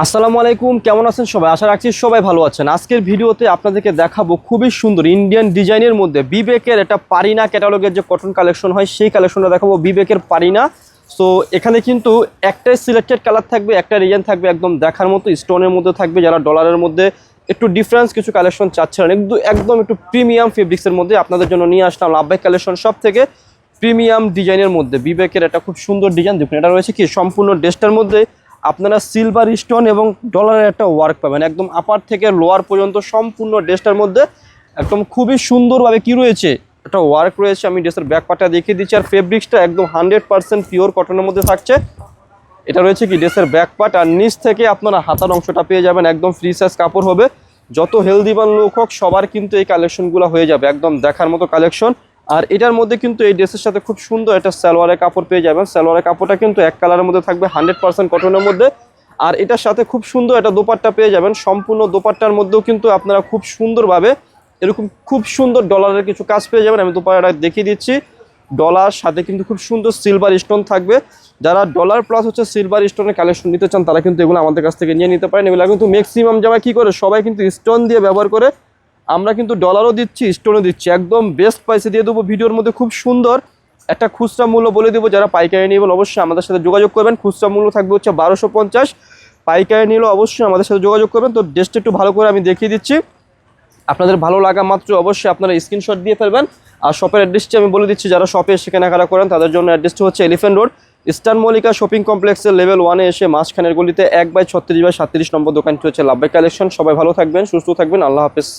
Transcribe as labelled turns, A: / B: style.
A: আসসালামু আলাইকুম, কেমন আছেন সবাই? আশা রাখছি সবাই ভালো আছেন। আজকের ভিডিওতে আপনাদেরকে দেখাবো খুবই সুন্দর ইন্ডিয়ান ডিজাইনের মধ্যে বিবেকের একটা পারিনা ক্যাটালগের যে কটন কালেকশন হয় সেই কালেকশনটা দেখাবো, বিবেকের পারিনা। সো এখানে কিন্তু একটাই সিলেক্টেড কালার থাকবে, একটা ডিজাইন থাকবে একদম দেখার মতো স্টোনের মধ্যে থাকবে। যারা ডলারের মধ্যে একটু ডিফারেন্স কিছু কালেকশন চাচ্ছিলেন, একদম একটু প্রিমিয়াম ফেব্রিক্সের মধ্যে আপনাদের জন্য নিয়ে আসলাম লাভবাই কালেকশন সব থেকে প্রিমিয়াম ডিজাইনের মধ্যে বিবেকের একটা খুব সুন্দর ডিজাইন। দেখুন, এটা রয়েছে কি সম্পূর্ণ ড্রেসটার মধ্যে আপনারা সিলভার স্টোন এবং ডলারের একটা ওয়ার্ক পাবেন একদম আপার থেকে লোয়ার পর্যন্ত সম্পূর্ণ ড্রেসটার মধ্যে একদম খুবই সুন্দরভাবে কি রয়েছে একটা ওয়ার্ক রয়েছে। আমি ড্রেসের ব্যাক পার্টটা দেখিয়ে দিচ্ছি, আর ফেব্রিক্সটা একদম 100% পিওর কটনের মধ্যে থাকছে। এটা রয়েছে কি ড্রেসের ব্যাক পার্ট, আর নিচ থেকে আপনারা হাতার অংশটা পেয়ে যাবেন একদম ফ্রি সাইজ কাপড় হবে। যত হেলদিবান লোক হোক সবার কিন্তু এই কালেকশনগুলো হয়ে যাবে একদম দেখার মতো কালেকশন। আর এটার মধ্যে কিন্তু এই ড্রেসের সাথে খুব সুন্দর একটা সালোয়ারের কাপড় পেয়ে যাবেন। সালোয়ারের কাপড়টা কিন্তু এক কালারের মধ্যে থাকবে 100% কটনের মধ্যে। আর এটার সাথে খুব সুন্দর একটা দোপাট্টা পেয়ে যাবেন। সম্পূর্ণ দোপাট্টার মধ্যেও কিন্তু আপনারা খুব সুন্দরভাবে এরকম খুব সুন্দর ডলারের কিছু কাজ পেয়ে যাবেন। আমি দোপাট্টাটা দেখিয়ে দিচ্ছি, ডলার সাথে কিন্তু খুব সুন্দর সিলভার স্টোন থাকবে। যারা ডলার প্লাস হচ্ছে সিলভার স্টোনের কালেকশন নিতে চান তারা কিন্তু এগুলো আমাদের কাছ থেকে নিয়ে নিতে পারেন। এগুলো কিন্তু ম্যাক্সিমাম জামা কি করে সবাই কিন্তু স্টোন দিয়ে ব্যবহার করে, আমরা কিন্তু ডলারও দিচ্ছি স্টোনও দিচ্ছি, একদম বেস্ট প্রাইসে দিয়ে দেবো। ভিডিওর মধ্যে খুব সুন্দর একটা খুচরা মূল্য বলে দেবো, যারা পাইকারি নেবেন অবশ্যই আমাদের সাথে যোগাযোগ করবেন। খুচরা মূল্য থাকবে হচ্ছে 1250, পাইকারি নিলেও অবশ্যই আমাদের সাথে যোগাযোগ করবেন। তো ড্রেসটা একটু ভালো করে আমি দেখিয়ে দিচ্ছি, আপনাদের ভালো লাগা মাত্র অবশ্যই আপনারা স্ক্রিনশট দিয়ে ফেলবেন। আর শপের অ্যাড্রেসটি আমি বলে দিচ্ছি, যারা শপে এসে কেনাকাটা করেন তাদের জন্য অ্যাড্রেসটি হচ্ছে elephant road eastern Mallika shopping কমপ্লেক্সের লেভেল 1-এ এসে মাঝখানের গলিতে 1/36/37 নম্বর দোকানটি হচ্ছে লাভবাই কালেকশন। সবাই ভালো থাকবেন, সুস্থ থাকবেন, আল্লাহ হাফেজ।